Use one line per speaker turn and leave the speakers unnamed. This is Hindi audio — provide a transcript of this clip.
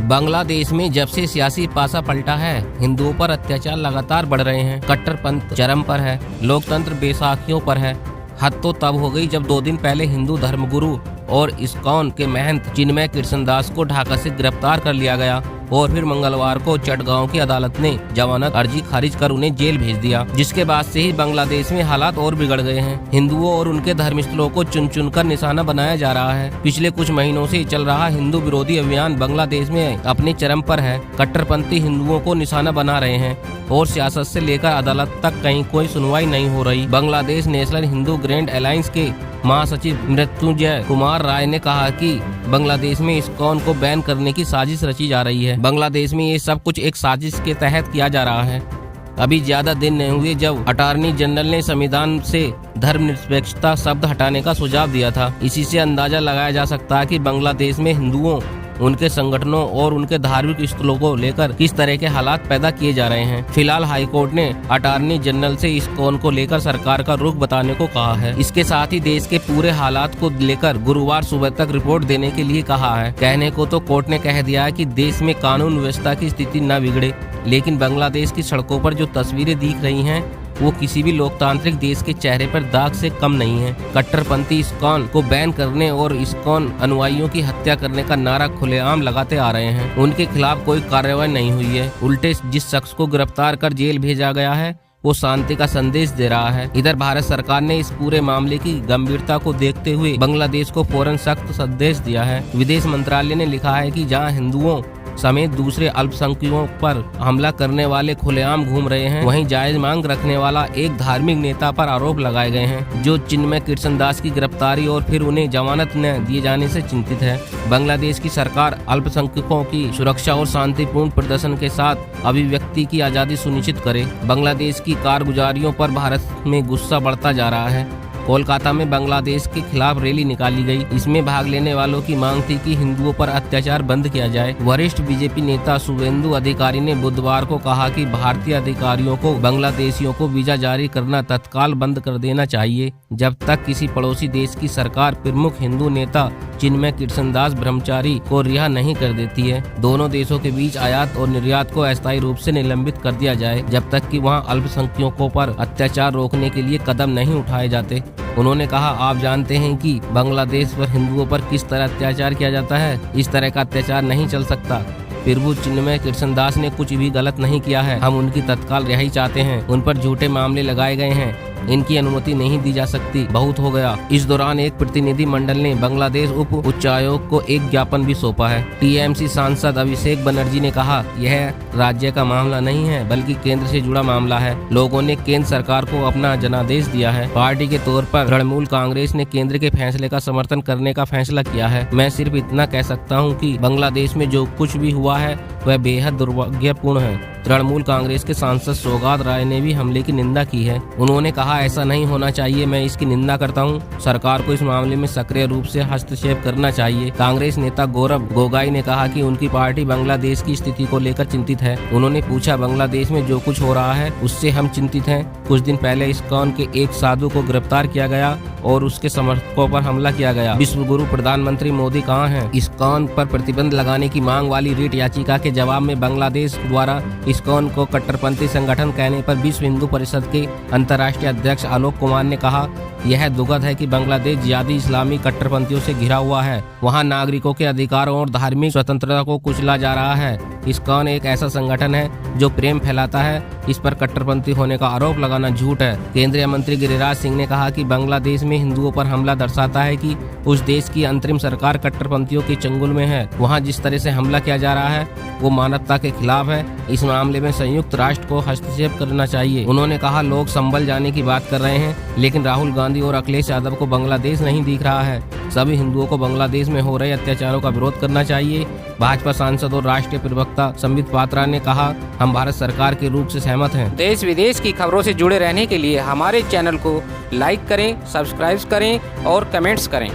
बांग्लादेश में जब से सियासी पासा पलटा है, हिंदुओं पर अत्याचार लगातार बढ़ रहे हैं। कट्टरपंथ चरम पर है, लोकतंत्र बेसाखियों पर है। हद तो तब हो गई जब 2 दिन पहले हिंदू धर्मगुरु और इस्कॉन के महंत चिन्मय कृष्णदास को ढाका से गिरफ्तार कर लिया गया और फिर मंगलवार को चटगांव की अदालत ने जमानत अर्जी खारिज कर उन्हें जेल भेज दिया, जिसके बाद से ही बांग्लादेश में हालात और बिगड़ गए हैं। हिंदुओं और उनके धर्मस्थलों को चुन चुन कर निशाना बनाया जा रहा है। पिछले कुछ महीनों से चल रहा हिंदू विरोधी अभियान बांग्लादेश में अपने चरम पर है। कट्टरपंथी हिंदुओं को निशाना बना रहे हैं और सियासत से लेकर अदालत तक कहीं कोई सुनवाई नहीं हो रही। Bangladesh national Hindu grand alliance के महासचिव मृत्युंजय कुमार राय ने कहा कि बांग्लादेश में इस्कॉन को बैन करने की साजिश रची जा रही है। बांग्लादेश में ये सब कुछ एक साजिश के तहत किया जा रहा है। अभी ज्यादा दिन नहीं हुए जब अटॉर्नी जनरल ने संविधान से धर्मनिरपेक्षता शब्द हटाने का सुझाव दिया था। इसी से अंदाजा लगाया जा सकता है कि बांग्लादेश में हिंदुओं, उनके संगठनों और उनके धार्मिक स्थलों को लेकर किस तरह के हालात पैदा किए जा रहे हैं। फिलहाल हाईकोर्ट ने अटॉर्नी जनरल से इस्कॉन को लेकर सरकार का रुख बताने को कहा है। इसके साथ ही देश के पूरे हालात को लेकर गुरुवार सुबह तक रिपोर्ट देने के लिए कहा है। कहने को तो कोर्ट ने कह दिया है कि देश में कानून व्यवस्था की स्थिति न बिगड़े, लेकिन बांग्लादेश की सड़कों पर जो तस्वीरें दिख रही हैं वो किसी भी लोकतांत्रिक देश के चेहरे पर दाग से कम नहीं है। कट्टरपंथी इस्कॉन को बैन करने और इस्कॉन अनुयायियों की हत्या करने का नारा खुलेआम लगाते आ रहे हैं। उनके खिलाफ कोई कार्रवाई नहीं हुई है। उल्टे जिस शख्स को गिरफ्तार कर जेल भेजा गया है वो शांति का संदेश दे रहा है। इधर भारत सरकार ने इस पूरे मामले की गंभीरता को देखते हुए बांग्लादेश को फौरन सख्त संदेश दिया है। विदेश मंत्रालय ने लिखा है कि जहां हिंदुओं समेत दूसरे अल्पसंख्यकों पर हमला करने वाले खुलेआम घूम रहे हैं, वहीं जायज मांग रखने वाला एक धार्मिक नेता पर आरोप लगाए गए हैं जो चिन्मय कृष्णदास की गिरफ्तारी और फिर उन्हें जमानत न दिए जाने से चिंतित है। बांग्लादेश की सरकार अल्पसंख्यकों की सुरक्षा और शांतिपूर्ण प्रदर्शन के साथ अभिव्यक्ति की आजादी सुनिश्चित करे। बांग्लादेश की कारगुजारियों पर भारत में गुस्सा बढ़ता जा रहा है। कोलकाता में बांग्लादेश के खिलाफ रैली निकाली गई। इसमें भाग लेने वालों की मांग थी कि हिंदुओं पर अत्याचार बंद किया जाए। वरिष्ठ बीजेपी नेता शुभेंदु अधिकारी ने बुधवार को कहा कि भारतीय अधिकारियों को बांग्लादेशियों को वीजा जारी करना तत्काल बंद कर देना चाहिए जब तक किसी पड़ोसी देश की सरकार प्रमुख हिंदू नेता चिन्मय कृष्णदास ब्रह्मचारी को रिहा नहीं कर देती है। दोनों देशों के बीच आयात और निर्यात को अस्थायी रूप से निलंबित कर दिया जाए जब तक कि वहां अल्पसंख्यकों पर अत्याचार रोकने के लिए कदम नहीं उठाए जाते। उन्होंने कहा, आप जानते हैं कि बांग्लादेश पर हिंदुओं पर किस तरह अत्याचार किया जाता है। इस तरह का अत्याचार नहीं चल सकता। प्रभु चिन्मय कृष्णदास ने कुछ भी गलत नहीं किया है। हम उनकी तत्काल रिहाई चाहते हैं। उन पर झूठे मामले लगाए गए हैं। इनकी अनुमति नहीं दी जा सकती। बहुत हो गया। इस दौरान एक प्रतिनिधि मंडल ने बांग्लादेश उप उच्चायोग को एक ज्ञापन भी सौंपा है। टीएमसी सांसद अभिषेक बनर्जी ने कहा, यह राज्य का मामला नहीं है बल्कि केंद्र से जुड़ा मामला है। लोगों ने केंद्र सरकार को अपना जनादेश दिया है। पार्टी के तौर पर तृणमूल कांग्रेस ने केंद्र के फैसले का समर्थन करने का फैसला किया है। मैं सिर्फ इतना कह सकता हूँ कि बांग्लादेश में जो कुछ भी हुआ है वह बेहद दुर्भाग्यपूर्ण है। तृणमूल कांग्रेस के सांसद सौगात राय ने भी हमले की निंदा की है। उन्होंने कहा, ऐसा नहीं होना चाहिए। मैं इसकी निंदा करता हूं। सरकार को इस मामले में सक्रिय रूप से हस्तक्षेप करना चाहिए। कांग्रेस नेता गौरव गोगाई ने कहा कि उनकी पार्टी बांग्लादेश की स्थिति को लेकर चिंतित है। उन्होंने पूछा, बांग्लादेश में जो कुछ हो रहा है उससे हम चिंतित हैं। कुछ दिन पहले इस्कॉन के एक साधु को गिरफ्तार किया गया और उसके समर्थकों पर हमला किया गया। विश्व गुरु प्रधानमंत्री मोदी कहाँ हैं? इस्कॉन पर प्रतिबंध लगाने की मांग वाली रिट याचिका के जवाब में बांग्लादेश द्वारा इस्कॉन को कट्टरपंथी संगठन कहने पर विश्व हिंदू परिषद के अंतर्राष्ट्रीय अध्यक्ष आलोक कुमार ने कहा, यह दुखद है कि बांग्लादेश जिहादी इस्लामी कट्टरपंथियों से घिरा हुआ है। वहां नागरिकों के अधिकारों और धार्मिक स्वतंत्रता को कुचला जा रहा है। इस्कॉन एक ऐसा संगठन है जो प्रेम फैलाता है। इस पर कट्टरपंथी होने का आरोप लगाना झूठ है। केंद्रीय मंत्री गिरिराज सिंह ने कहा कि बांग्लादेश में हिंदुओं पर हमला दर्शाता है कि उस देश की अंतरिम सरकार कट्टरपंथियों के चंगुल में है। वहां जिस तरह से हमला किया जा रहा है वो मानवता के खिलाफ है। इस मामले में संयुक्त राष्ट्र को हस्तक्षेप करना चाहिए। उन्होंने कहा, लोग संभल जाने की बात कर रहे हैं लेकिन राहुल गांधी और अखिलेश यादव को बांग्लादेश नहीं दिख रहा है। सभी हिंदुओं को बांग्लादेश में हो रहे अत्याचारों का विरोध करना चाहिए। भाजपा सांसद और राष्ट्रीय प्रवक्ता संबित पात्रा ने कहा, हम भारत सरकार के रूप से सहमत हैं।
देश विदेश की खबरों से जुड़े रहने के लिए हमारे चैनल को लाइक करें, सब्सक्राइब करें और कमेंट्स करें।